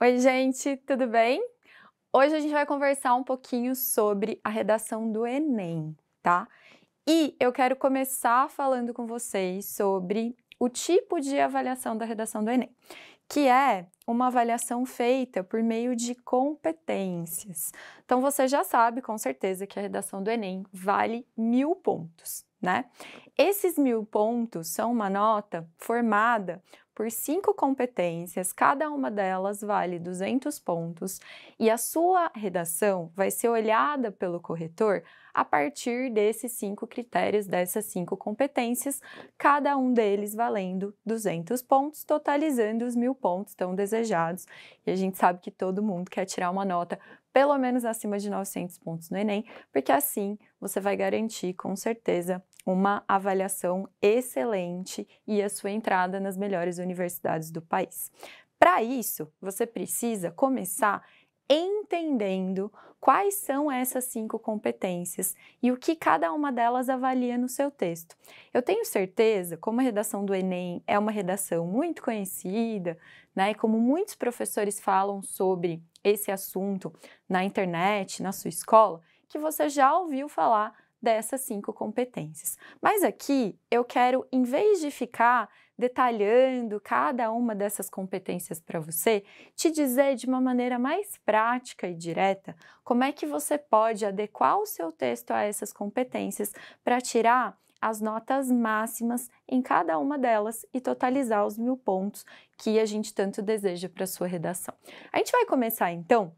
Oi, gente, tudo bem? Hoje a gente vai conversar um pouquinho sobre a redação do Enem, tá? E eu quero começar falando com vocês sobre o tipo de avaliação da redação do Enem, que é uma avaliação feita por meio de competências. Então você já sabe, com certeza, que a redação do Enem vale 1000 pontos, né? Esses 1000 pontos são uma nota formada por 5 competências, cada uma delas vale 200 pontos, e a sua redação vai ser olhada pelo corretor a partir desses 5 critérios, dessas 5 competências, cada um deles valendo 200 pontos, totalizando os 1000 pontos tão desejados. E a gente sabe que todo mundo quer tirar uma nota pelo menos acima de 900 pontos no Enem, porque assim você vai garantir com certeza uma avaliação excelente e a sua entrada nas melhores universidades do país. Para isso, você precisa começar entendendo quais são essas 5 competências e o que cada uma delas avalia no seu texto. Eu tenho certeza, como a redação do Enem é uma redação muito conhecida, né, e como muitos professores falam sobre esse assunto na internet, na sua escola, que você já ouviu falar dessas 5 competências. Mas aqui eu quero, em vez de ficar detalhando cada uma dessas competências para você, te dizer de uma maneira mais prática e direta como é que você pode adequar o seu texto a essas competências para tirar as notas máximas em cada uma delas e totalizar os 1000 pontos que a gente tanto deseja para a sua redação. A gente vai começar então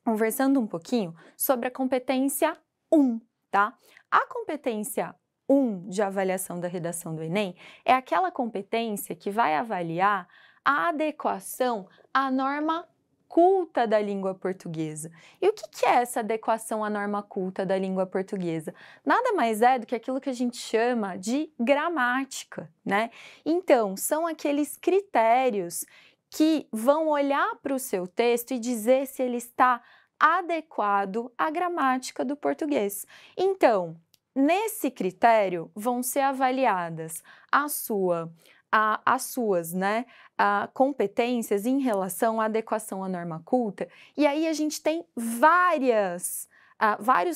conversando um pouquinho sobre a competência 1, tá? A competência 1 de avaliação da redação do Enem é aquela competência que vai avaliar a adequação à norma culta da língua portuguesa. E o que é essa adequação à norma culta da língua portuguesa? Nada mais é do que aquilo que a gente chama de gramática, né? Então, são aqueles critérios que vão olhar para o seu texto e dizer se ele está adequado à gramática do português. Então, nesse critério vão ser avaliadas as suas competências em relação à adequação à norma culta, e aí a gente tem vários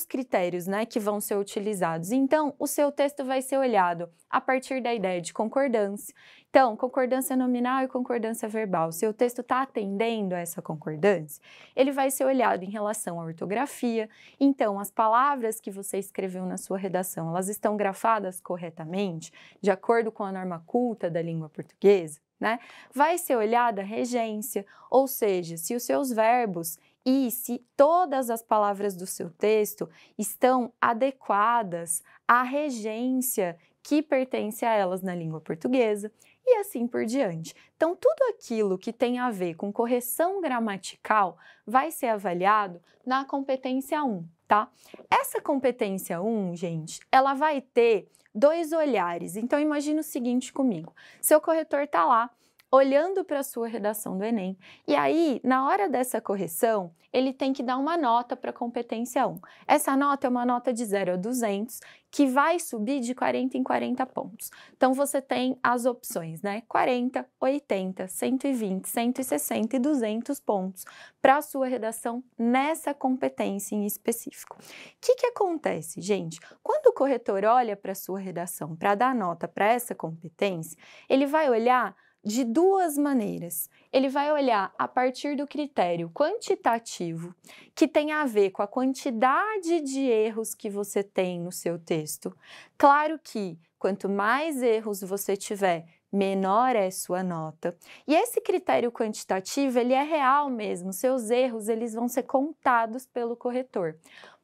critérios, né, que vão ser utilizados. Então, o seu texto vai ser olhado a partir da ideia de concordância. Então, concordância nominal e concordância verbal. Se o texto está atendendo a essa concordância, ele vai ser olhado em relação à ortografia. Então, as palavras que você escreveu na sua redação, elas estão grafadas corretamente, de acordo com a norma culta da língua portuguesa, né? Vai ser olhada a regência, ou seja, se os seus verbos e se todas as palavras do seu texto estão adequadas à regência que pertence a elas na língua portuguesa e assim por diante. Então, tudo aquilo que tem a ver com correção gramatical vai ser avaliado na competência 1, tá? Essa competência 1, gente, ela vai ter 2 olhares. Então, imagine o seguinte comigo. Seu corretor está lá olhando para a sua redação do Enem, e aí, na hora dessa correção, ele tem que dar uma nota para a competência 1. Essa nota é uma nota de 0 a 200, que vai subir de 40 em 40 pontos. Então, você tem as opções, né? 40, 80, 120, 160 e 200 pontos para a sua redação nessa competência em específico. O que acontece, gente? Quando o corretor olha para a sua redação para dar nota para essa competência, ele vai olhar de 2 maneiras. Ele vai olhar a partir do critério quantitativo, que tem a ver com a quantidade de erros que você tem no seu texto. Claro que quanto mais erros você tiver, menor é sua nota. E esse critério quantitativo, ele é real mesmo. Seus erros, eles vão ser contados pelo corretor.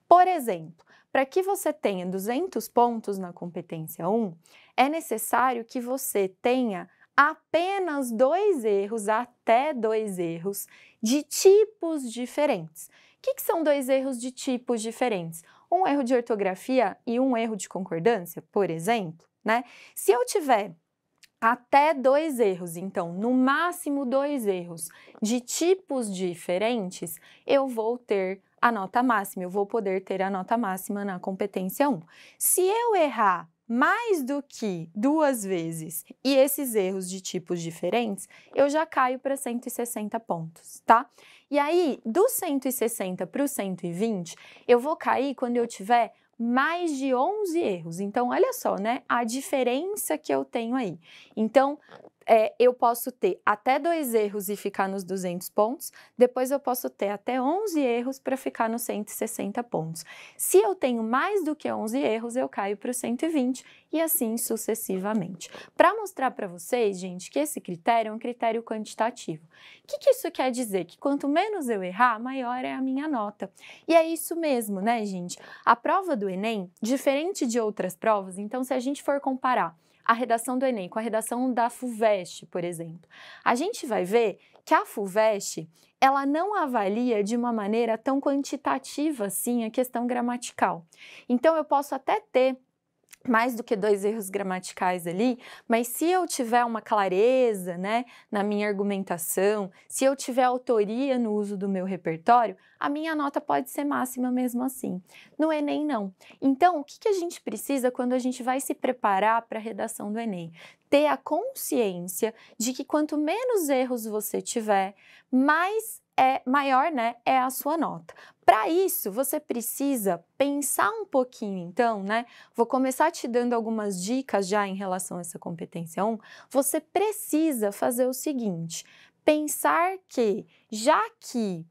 Por exemplo, para que você tenha 200 pontos na competência 1, é necessário que você tenha apenas 2 erros, até 2 erros, de tipos diferentes. O que são 2 erros de tipos diferentes? Um erro de ortografia e um erro de concordância, por exemplo, né? Se eu tiver até 2 erros, então, no máximo 2 erros de tipos diferentes, eu vou ter a nota máxima, eu vou poder ter a nota máxima na competência 1. Se eu errar mais do que 2 vezes e esses erros de tipos diferentes, eu já caio para 160 pontos, tá? E aí, do 160 para o 120, eu vou cair quando eu tiver mais de 11 erros. Então, olha só, né? A diferença que eu tenho aí. Então, eu posso ter até 2 erros e ficar nos 200 pontos, depois eu posso ter até 11 erros para ficar nos 160 pontos. Se eu tenho mais do que 11 erros, eu caio para o 120 e assim sucessivamente. Para mostrar para vocês, gente, que esse critério é um critério quantitativo. O que isso quer dizer? Que quanto menos eu errar, maior é a minha nota. E é isso mesmo, né, gente? A prova do Enem, diferente de outras provas, então se a gente for comparar a redação do Enem com a redação da FUVEST, por exemplo, a gente vai ver que a FUVEST, ela não avalia de uma maneira tão quantitativa assim a questão gramatical. Então, eu posso até ter mais do que 2 erros gramaticais ali, mas se eu tiver uma clareza, né, na minha argumentação, se eu tiver autoria no uso do meu repertório, a minha nota pode ser máxima mesmo assim. No Enem, não. Então, o que a gente precisa quando a gente vai se preparar para a redação do Enem? Ter a consciência de que quanto menos erros você tiver, maior, né, é a sua nota. Para isso, você precisa pensar um pouquinho, então, né? Vou começar te dando algumas dicas já em relação a essa competência 1. Você precisa fazer o seguinte: pensar que, já que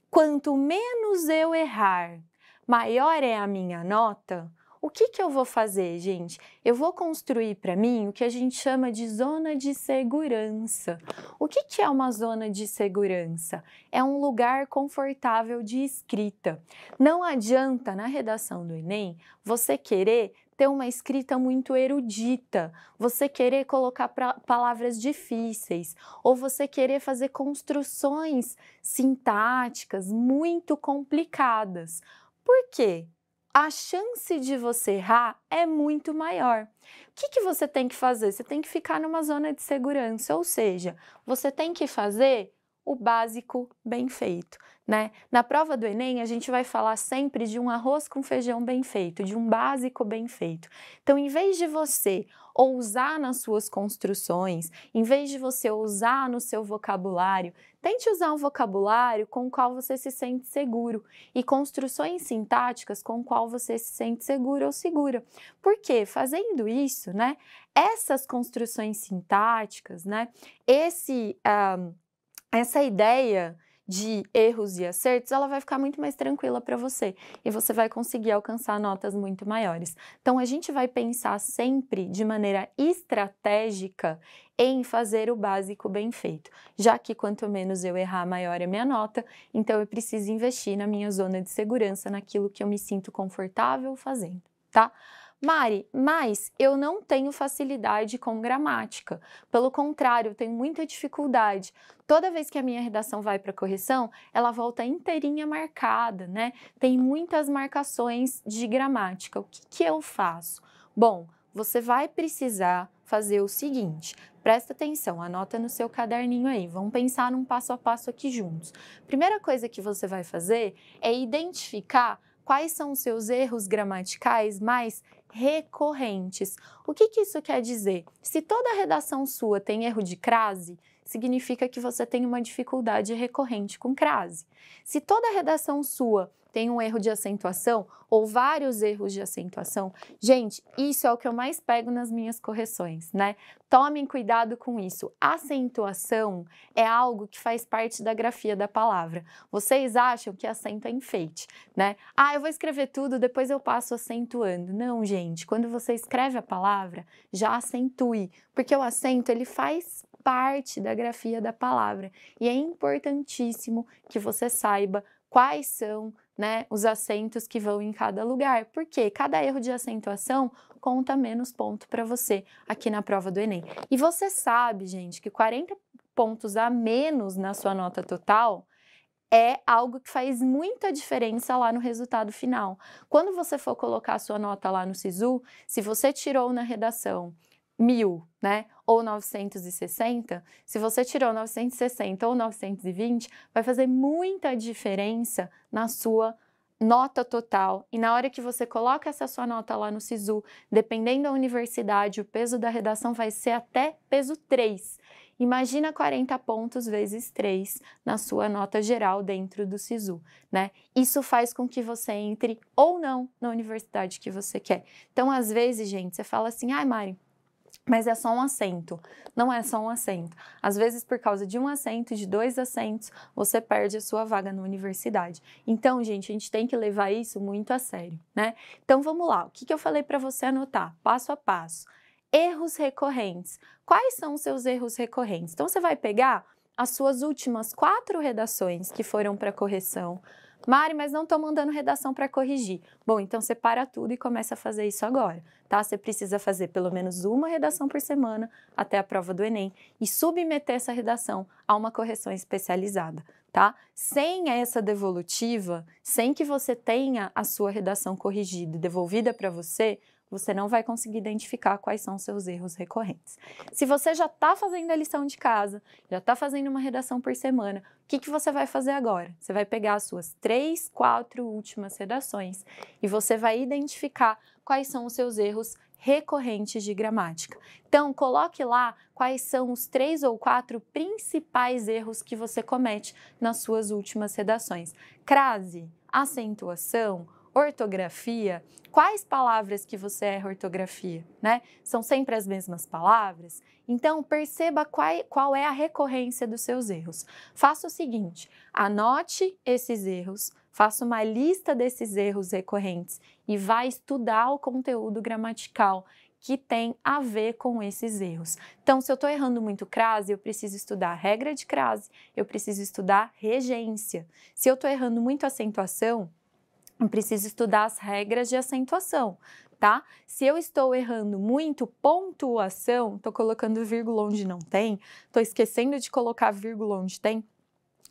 quanto menos eu errar, maior é a minha nota, o que eu vou fazer, gente? Eu vou construir para mim o que a gente chama de zona de segurança. O que é uma zona de segurança? É um lugar confortável de escrita. Não adianta, na redação do Enem, você querer ter uma escrita muito erudita, você querer colocar palavras difíceis, ou você querer fazer construções sintáticas muito complicadas. Por quê? A chance de você errar é muito maior. O que você tem que fazer? Você tem que ficar numa zona de segurança, ou seja, você tem que fazer o básico bem feito, né? Na prova do Enem, a gente vai falar sempre de um arroz com feijão bem feito, de um básico bem feito. Então, em vez de você ousar nas suas construções, em vez de você ousar no seu vocabulário, tente usar um vocabulário com o qual você se sente seguro e construções sintáticas com o qual você se sente seguro ou segura. Porque fazendo isso, né, essas construções sintáticas, né, essa ideia de erros e acertos, ela vai ficar muito mais tranquila para você e você vai conseguir alcançar notas muito maiores. Então, a gente vai pensar sempre de maneira estratégica em fazer o básico bem feito, já que quanto menos eu errar, maior é a minha nota, então eu preciso investir na minha zona de segurança, naquilo que eu me sinto confortável fazendo, tá? Mari, mas eu não tenho facilidade com gramática. Pelo contrário, eu tenho muita dificuldade. Toda vez que a minha redação vai para correção, ela volta inteirinha marcada, né? Tem muitas marcações de gramática. O que eu faço? Bom, você vai precisar fazer o seguinte. Presta atenção, anota no seu caderninho aí. Vamos pensar num passo a passo aqui juntos. Primeira coisa que você vai fazer é identificar quais são os seus erros gramaticais mais recorrentes. O que isso quer dizer? Se toda redação sua tem erro de crase, significa que você tem uma dificuldade recorrente com crase. Se toda redação sua tem um erro de acentuação ou vários erros de acentuação, gente, isso é o que eu mais pego nas minhas correções, né? Tomem cuidado com isso. Acentuação é algo que faz parte da grafia da palavra. Vocês acham que acento é enfeite, né? Ah, eu vou escrever tudo, depois eu passo acentuando. Não, gente, quando você escreve a palavra, já acentue, porque o acento, ele faz parte da grafia da palavra e é importantíssimo que você saiba quais são, né, os acentos que vão em cada lugar, porque cada erro de acentuação conta menos ponto para você aqui na prova do Enem. E você sabe, gente, que 40 pontos a menos na sua nota total é algo que faz muita diferença lá no resultado final. Quando você for colocar a sua nota lá no SISU, se você tirou na redação 1000, né, ou 960, se você tirou 960 ou 920, vai fazer muita diferença na sua nota total, e na hora que você coloca essa sua nota lá no Sisu, dependendo da universidade, o peso da redação vai ser até peso 3. Imagina 40 pontos vezes 3 na sua nota geral dentro do Sisu, né? Isso faz com que você entre ou não na universidade que você quer. Então, às vezes, gente, você fala assim, ai, Mari, mas é só um assento. Não é só um assento. Às vezes, por causa de um assento, de 2 assentos, você perde a sua vaga na universidade. Então, gente, a gente tem que levar isso muito a sério, né? Então, vamos lá. O que eu falei para você anotar? Passo a passo. Erros recorrentes. Quais são os seus erros recorrentes? Então, você vai pegar as suas últimas 4 redações que foram para correção. Mari, mas não estou mandando redação para corrigir. Bom, então você para tudo e começa a fazer isso agora, tá? Você precisa fazer pelo menos uma redação por semana até a prova do Enem e submeter essa redação a uma correção especializada, tá? Sem essa devolutiva, sem que você tenha a sua redação corrigida e devolvida para você não vai conseguir identificar quais são os seus erros recorrentes. Se você já está fazendo a lição de casa, já está fazendo uma redação por semana, o que você vai fazer agora? Você vai pegar as suas 3, 4 últimas redações e você vai identificar quais são os seus erros recorrentes de gramática. Então, coloque lá quais são os 3 ou 4 principais erros que você comete nas suas últimas redações. Crase, acentuação, ortografia, quais palavras que você erra ortografia, né? São sempre as mesmas palavras? Então, perceba qual é a recorrência dos seus erros. Faça o seguinte, anote esses erros, faça uma lista desses erros recorrentes e vá estudar o conteúdo gramatical que tem a ver com esses erros. Então, se eu estou errando muito crase, eu preciso estudar regra de crase, eu preciso estudar regência. Se eu estou errando muito acentuação, eu preciso estudar as regras de acentuação, tá? Se eu estou errando muito pontuação, estou colocando vírgula onde não tem, estou esquecendo de colocar vírgula onde tem,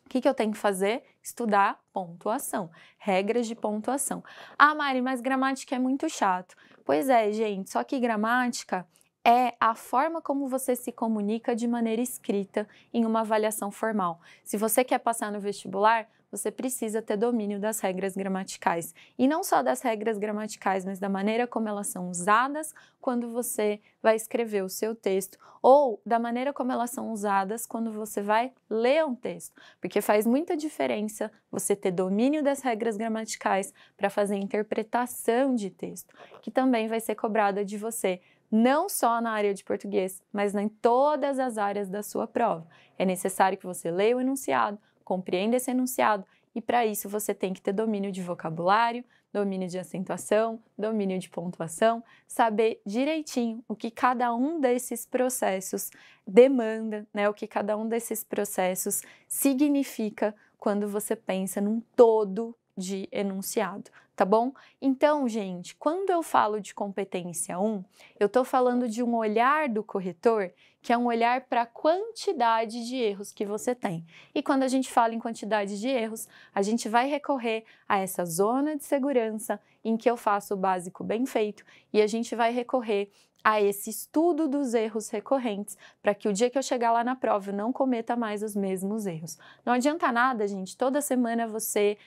o que eu tenho que fazer? Estudar pontuação, regras de pontuação. Ah, Mari, mas gramática é muito chato. Pois é, gente, só que gramática é a forma como você se comunica de maneira escrita em uma avaliação formal. Se você quer passar no vestibular, você precisa ter domínio das regras gramaticais. E não só das regras gramaticais, mas da maneira como elas são usadas quando você vai escrever o seu texto, ou da maneira como elas são usadas quando você vai ler um texto. Porque faz muita diferença você ter domínio das regras gramaticais para fazer interpretação de texto, que também vai ser cobrada de você, não só na área de português, mas em todas as áreas da sua prova. É necessário que você leia o enunciado, compreenda esse enunciado e para isso você tem que ter domínio de vocabulário, domínio de acentuação, domínio de pontuação, saber direitinho o que cada um desses processos demanda, né? O que cada um desses processos significa quando você pensa num todo de enunciado, tá bom? Então, gente, quando eu falo de competência 1, eu estou falando de um olhar do corretor que é um olhar para a quantidade de erros que você tem. E quando a gente fala em quantidade de erros, a gente vai recorrer a essa zona de segurança em que eu faço o básico bem feito e a gente vai recorrer a esse estudo dos erros recorrentes para que o dia que eu chegar lá na prova eu não cometa mais os mesmos erros. Não adianta nada, gente, toda semana você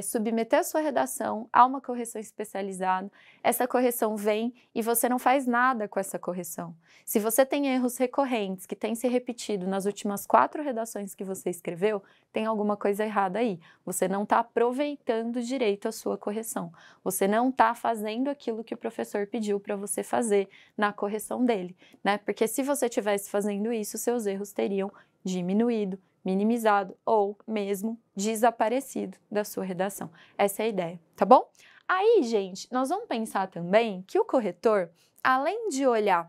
submeter a sua redação a uma correção especializada, essa correção vem e você não faz nada com essa correção. Se você tem erros recorrentes que têm se repetido nas últimas 4 redações que você escreveu, tem alguma coisa errada aí. Você não está aproveitando direito a sua correção. Você não está fazendo aquilo que o professor pediu para você fazer na correção dele, né? Porque se você estivesse fazendo isso, seus erros teriam diminuído, minimizado ou mesmo desaparecido da sua redação. Essa é a ideia, tá bom? Aí, gente, nós vamos pensar também que o corretor, além de olhar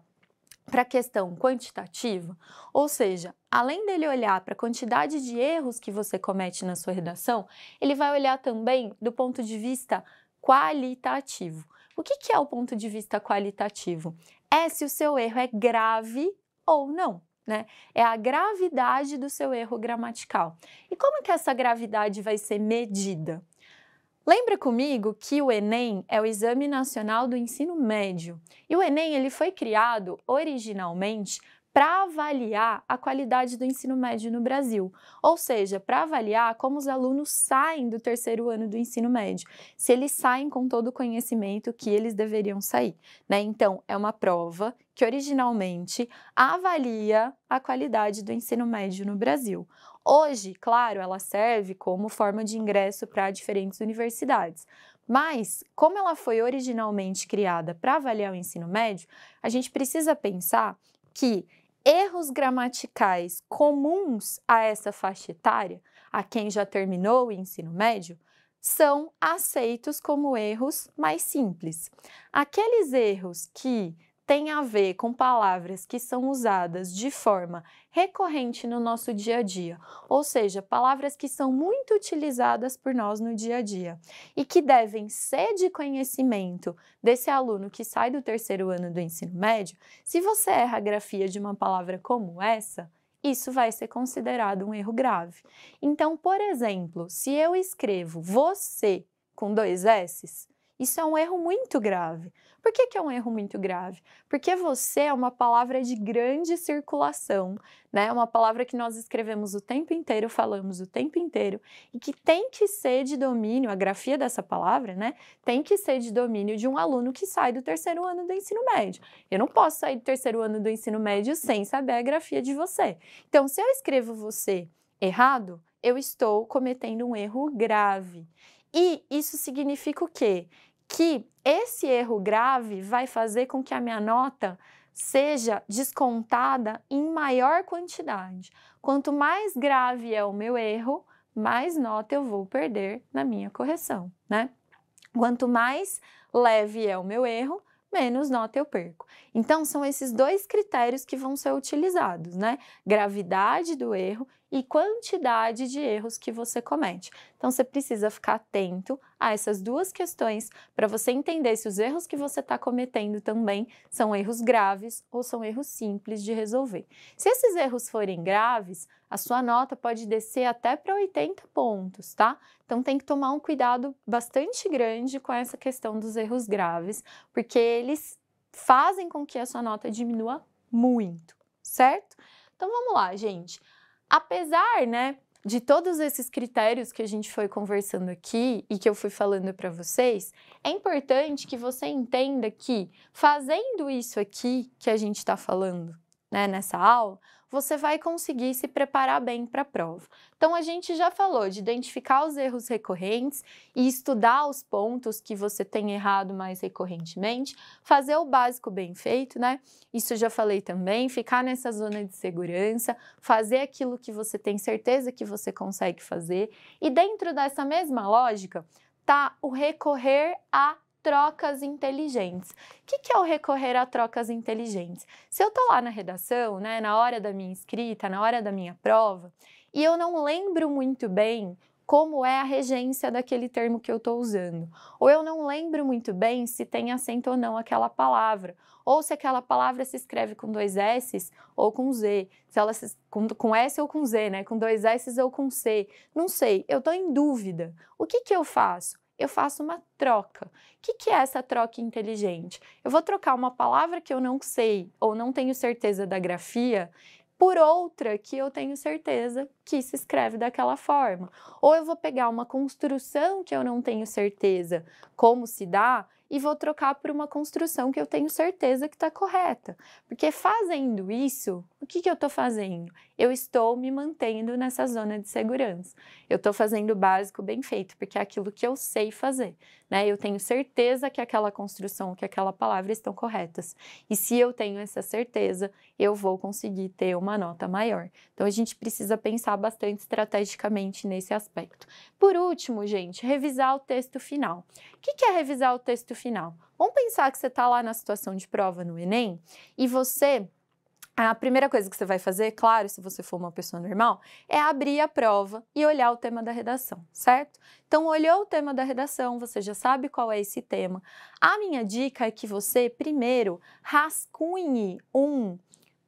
para a questão quantitativa, ou seja, além dele olhar para a quantidade de erros que você comete na sua redação, ele vai olhar também do ponto de vista qualitativo. O que é o ponto de vista qualitativo? É se o seu erro é grave ou não, né? É a gravidade do seu erro gramatical. E como que essa gravidade vai ser medida? Lembra comigo que o Enem é o Exame Nacional do Ensino Médio. E o Enem ele foi criado originalmente para avaliar a qualidade do ensino médio no Brasil, ou seja, para avaliar como os alunos saem do terceiro ano do ensino médio, se eles saem com todo o conhecimento que eles deveriam sair, né? Então, é uma prova que originalmente avalia a qualidade do ensino médio no Brasil. Hoje, claro, ela serve como forma de ingresso para diferentes universidades, mas como ela foi originalmente criada para avaliar o ensino médio, a gente precisa pensar que erros gramaticais comuns a essa faixa etária, a quem já terminou o ensino médio, são aceitos como erros mais simples. Aqueles erros que têm a ver com palavras que são usadas de forma recorrente no nosso dia a dia, ou seja, palavras que são muito utilizadas por nós no dia a dia e que devem ser de conhecimento desse aluno que sai do terceiro ano do ensino médio. Se você erra a grafia de uma palavra como essa, isso vai ser considerado um erro grave. Então, por exemplo, se eu escrevo você com 2 S's, isso é um erro muito grave. Por que é um erro muito grave? Porque você é uma palavra de grande circulação, né? É uma palavra que nós escrevemos o tempo inteiro, falamos o tempo inteiro, e que tem que ser de domínio, a grafia dessa palavra, né? Tem que ser de domínio de um aluno que sai do terceiro ano do ensino médio. Eu não posso sair do terceiro ano do ensino médio sem saber a grafia de você. Então, se eu escrevo você errado, eu estou cometendo um erro grave. E isso significa o quê? Que esse erro grave vai fazer com que a minha nota seja descontada em maior quantidade. Quanto mais grave é o meu erro, mais nota eu vou perder na minha correção, né? Quanto mais leve é o meu erro, menos nota eu perco. Então, são esses 2 critérios que vão ser utilizados, né? Gravidade do erro e quantidade de erros que você comete. Então, você precisa ficar atento a essas 2 questões para você entender se os erros que você está cometendo também são erros graves ou são erros simples de resolver. Se esses erros forem graves, a sua nota pode descer até para 80 pontos, tá? Então, tem que tomar um cuidado bastante grande com essa questão dos erros graves, porque eles fazem com que a sua nota diminua muito, certo? Então, vamos lá, gente. Apesar, né, de todos esses critérios que a gente foi conversando aqui e que eu fui falando para vocês, é importante que você entenda que fazendo isso aqui que a gente está falando, né, nessa aula, você vai conseguir se preparar bem para a prova. Então, a gente já falou de identificar os erros recorrentes e estudar os pontos que você tem errado mais recorrentemente, fazer o básico bem feito, né? Isso eu já falei também, ficar nessa zona de segurança, fazer aquilo que você tem certeza que você consegue fazer. E dentro dessa mesma lógica, tá o recorrer a trocas inteligentes. O que é o recorrer a trocas inteligentes? Se eu tô lá na redação, né, na hora da minha escrita, na hora da minha prova, e eu não lembro muito bem como é a regência daquele termo que eu estou usando, ou eu não lembro muito bem se tem acento ou não aquela palavra, ou se aquela palavra se escreve com 2 S's ou com Z, se ela com S ou com Z, né, com 2 S's ou com C, não sei, eu estou em dúvida. O que eu faço? Eu faço uma troca. O que é essa troca inteligente? Eu vou trocar uma palavra que eu não sei ou não tenho certeza da grafia por outra que eu tenho certeza que se escreve daquela forma. Ou eu vou pegar uma construção que eu não tenho certeza como se dá e vou trocar por uma construção que eu tenho certeza que está correta. Porque fazendo isso, o que eu estou fazendo? Eu estou me mantendo nessa zona de segurança. Eu estou fazendo o básico bem feito, porque é aquilo que eu sei fazer, né? Eu tenho certeza que aquela construção, que aquela palavra estão corretas. E se eu tenho essa certeza, eu vou conseguir ter uma nota maior. Então, a gente precisa pensar bastante estrategicamente nesse aspecto. Por último, gente, revisar o texto final. O que é revisar o texto final? Vamos pensar que você está lá na situação de prova no Enem e a primeira coisa que você vai fazer, claro, se você for uma pessoa normal, é abrir a prova e olhar o tema da redação, certo? Então, olhou o tema da redação, você já sabe qual é esse tema. A minha dica é que você, primeiro, rascunhe um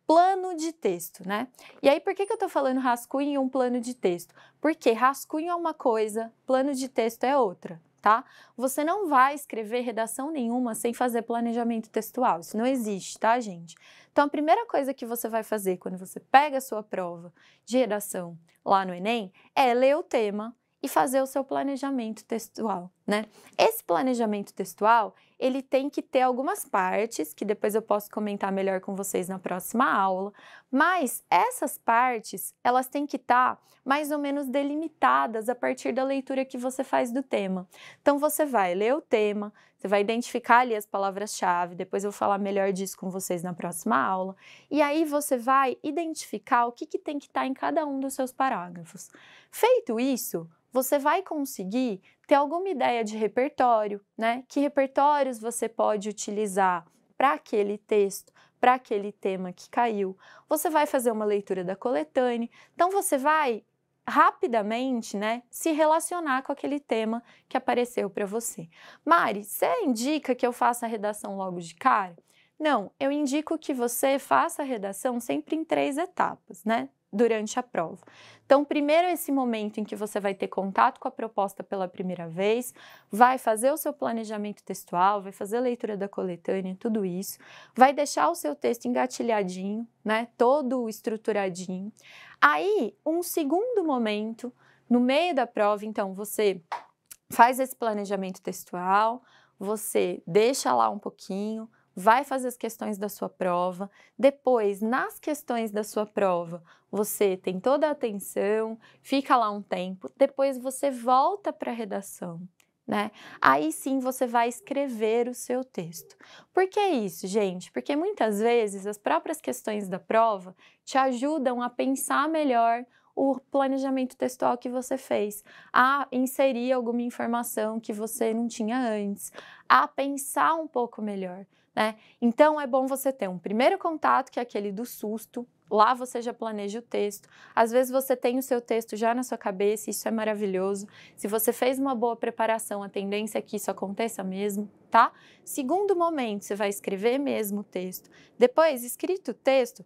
plano de texto, né? E aí, por que eu tô falando rascunho um plano de texto? Porque rascunho é uma coisa, plano de texto é outra, tá? Você não vai escrever redação nenhuma sem fazer planejamento textual, isso não existe, tá, gente? Então, a primeira coisa que você vai fazer quando você pega a sua prova de redação lá no Enem é ler o tema e fazer o seu planejamento textual, né? Esse planejamento textual, ele tem que ter algumas partes, que depois eu posso comentar melhor com vocês na próxima aula, mas essas partes, elas têm que estar mais ou menos delimitadas a partir da leitura que você faz do tema. Então, você vai ler o tema, você vai identificar ali as palavras-chave, depois eu vou falar melhor disso com vocês na próxima aula, e aí você vai identificar o que tem que estar em cada um dos seus parágrafos. Feito isso, você vai conseguir ter alguma ideia de repertório, né? Que repertórios você pode utilizar para aquele texto, para aquele tema que caiu. Você vai fazer uma leitura da coletânea, então você vai rapidamente, né, se relacionar com aquele tema que apareceu para você. Mari, você indica que eu faça a redação logo de cara? Não, eu indico que você faça a redação sempre em 3 etapas, né? Durante a prova. Então, primeiro esse momento em que você vai ter contato com a proposta pela primeira vez, vai fazer o seu planejamento textual, vai fazer a leitura da coletânea, tudo isso, vai deixar o seu texto engatilhadinho, né, todo estruturadinho. Aí, um segundo momento, no meio da prova, então, você faz esse planejamento textual, você deixa lá um pouquinho, vai fazer as questões da sua prova, depois, nas questões da sua prova, você tem toda a atenção, fica lá um tempo, depois você volta para a redação, né? Aí sim você vai escrever o seu texto. Por que isso, gente? Porque muitas vezes as próprias questões da prova te ajudam a pensar melhor o planejamento textual que você fez, a inserir alguma informação que você não tinha antes, a pensar um pouco melhor, né? Então, é bom você ter um primeiro contato, que é aquele do susto, lá você já planeja o texto, às vezes você tem o seu texto já na sua cabeça, isso é maravilhoso, se você fez uma boa preparação, a tendência é que isso aconteça mesmo, tá? Segundo momento, você vai escrever mesmo o texto, depois, escrito o texto,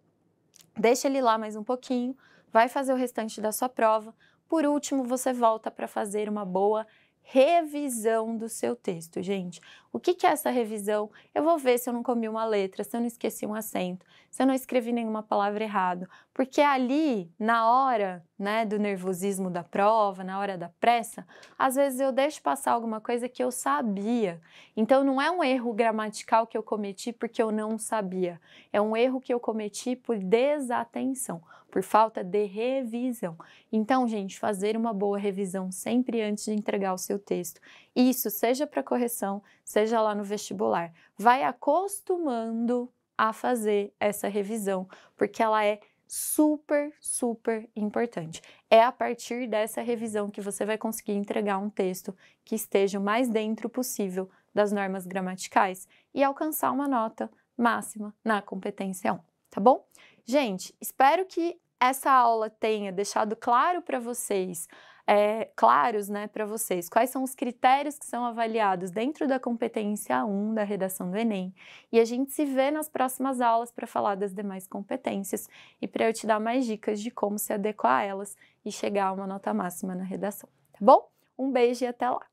deixa ele lá mais um pouquinho, vai fazer o restante da sua prova, por último, você volta para fazer uma boa revisão do seu texto, gente. O que é essa revisão? Eu vou ver se eu não comi uma letra, se eu não esqueci um acento, se eu não escrevi nenhuma palavra errada, porque ali, na hora, né, do nervosismo da prova, na hora da pressa, às vezes eu deixo passar alguma coisa que eu sabia. Então, não é um erro gramatical que eu cometi porque eu não sabia, é um erro que eu cometi por desatenção, por falta de revisão. Então, gente, fazer uma boa revisão sempre antes de entregar o seu texto. Isso, seja para correção, seja lá no vestibular. Vai acostumando a fazer essa revisão, porque ela é super, super importante. É a partir dessa revisão que você vai conseguir entregar um texto que esteja o mais dentro possível das normas gramaticais e alcançar uma nota máxima na competência 1, tá bom? Gente, espero que essa aula tenha deixado claro para vocês, claros, né, para vocês, quais são os critérios que são avaliados dentro da competência 1 da redação do Enem. E a gente se vê nas próximas aulas para falar das demais competências e para eu te dar mais dicas de como se adequar a elas e chegar a uma nota máxima na redação, tá bom? Um beijo e até lá!